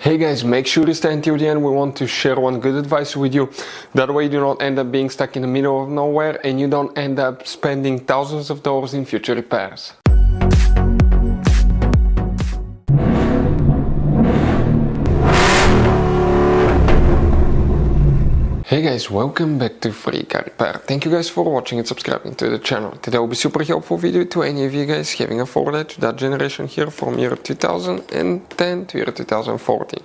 Hey guys, make sure to stay until the end. We want to share one good advice with you. That way you do not end up being stuck in the middle of nowhere and you don't end up spending thousands of dollars in future repairs. Hey guys, welcome back to Free Car Repair. Thank you guys for watching and subscribing to the channel. Today will be super helpful video to any of you guys having a Ford Edge, that generation here from year 2010 to year 2014.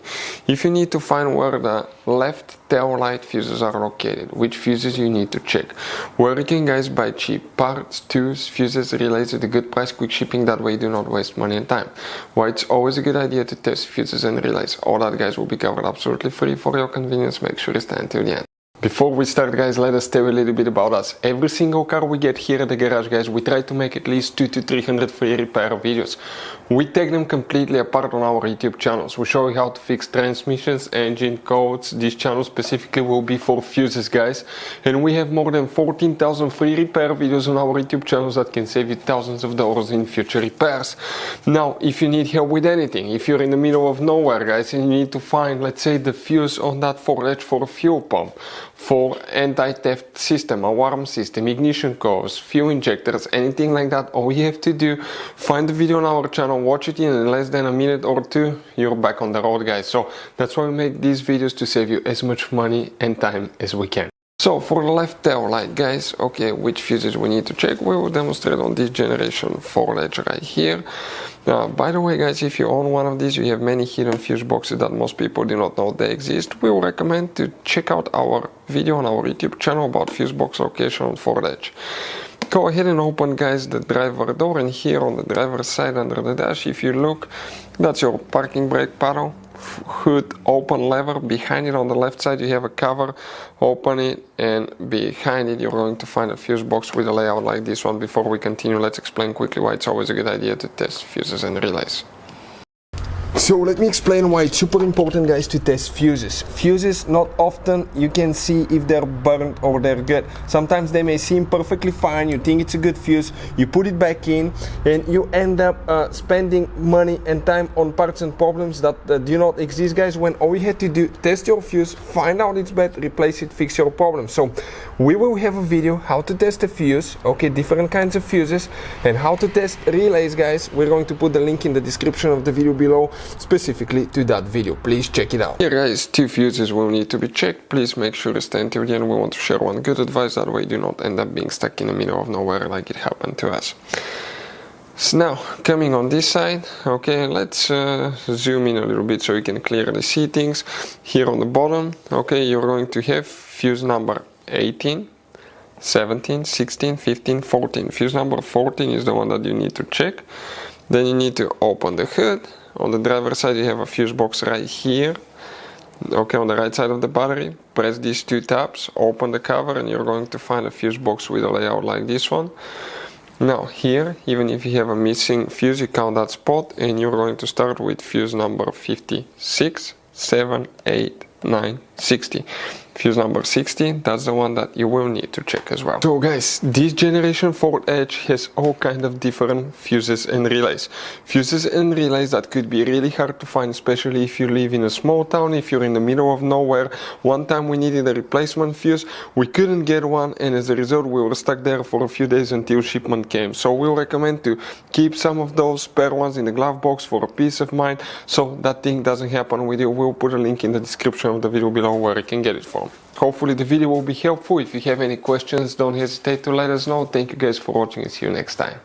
If you need to find where the left tail light fuses are located, which fuses you need to check, where you can guys buy cheap parts, tools, fuses, relays at a good price, quick shipping, that way you do not waste money and time. Why it's always a good idea to test fuses and relays. All that guys will be covered absolutely free for your convenience. Make sure to stay until the end. Before we start guys, let us tell you a little bit about us. Every single car we get here at the garage guys, we try to make at least 200 to 300 free repair videos. We take them completely apart on our YouTube channels. We show you how to fix transmissions, engine codes. This channel specifically will be for fuses guys. And we have more than 14,000 free repair videos on our YouTube channels that can save you thousands of dollars in future repairs. Now, if you need help with anything, if you're in the middle of nowhere guys and you need to find, let's say, the fuse on that Ford Edge for a fuel pump, for anti-theft system, alarm system, ignition codes, fuel injectors, anything like that, all you have to do, find the video on our channel, watch it in less than a minute or two, you're back on the road guys. So that's why we make these videos, to save you as much money and time as we can. So for the left tail light guys, okay, which fuses we need to check, we will demonstrate on this generation Ford Edge right here. By the way guys, if you own one of these, you have many hidden fuse boxes that most people do not know they exist. We will recommend to check out our video on our YouTube channel about fuse box location on Ford Edge. Go ahead and open guys the driver door, and here on the driver's side under the dash, if you look, that's your parking brake paddle, hood open lever. Behind it on the left side you have a cover, open it, and behind it you're going to find a fuse box with a layout like this one. Before we continue, let's explain quickly why it's always a good idea to test fuses and relays. So let me explain why it's super important guys to test fuses. Fuses, not often you can see if they're burnt or they're good. Sometimes they may seem perfectly fine, you think it's a good fuse, you put it back in and you end up spending money and time on parts and problems that do not exist guys, when all you had to do, test your fuse, find out it's bad, replace it, fix your problem. So we will have a video how to test a fuse, okay, different kinds of fuses, and how to test relays guys. We're going to put the link in the description of the video below specifically to that video. Please check it out. Here guys, two fuses will need to be checked. Please make sure to stay until the end. We want to share one good advice, that way you do not end up being stuck in the middle of nowhere like it happened to us. So now, coming on this side, okay, let's zoom in a little bit so you can clearly see things. Here on the bottom, okay, you're going to have fuse number 18, 17, 16, 15, 14. Fuse number 14 is the one that you need to check. Then you need to open the hood. On the driver's side you have a fuse box right here, okay, on the right side of the battery. Press these two tabs, open the cover, and you're going to find a fuse box with a layout like this one. Now here, even if you have a missing fuse, you count that spot and you're going to start with fuse number 56, 7, 8, 9, 60. Fuse number 60, that's the one that you will need to check as well. So guys, this generation Ford Edge has all kind of different fuses and relays. Fuses and relays that could be really hard to find, especially if you live in a small town, if you're in the middle of nowhere. One time we needed a replacement fuse, we couldn't get one, and as a result we were stuck there for a few days until shipment came. So we'll recommend to keep some of those spare ones in the glove box for a peace of mind, so that thing doesn't happen with you. We'll put a link in the description of the video below where you can get it from. Hopefully the video will be helpful. If you have any questions, don't hesitate to let us know. Thank you guys for watching and see you next time.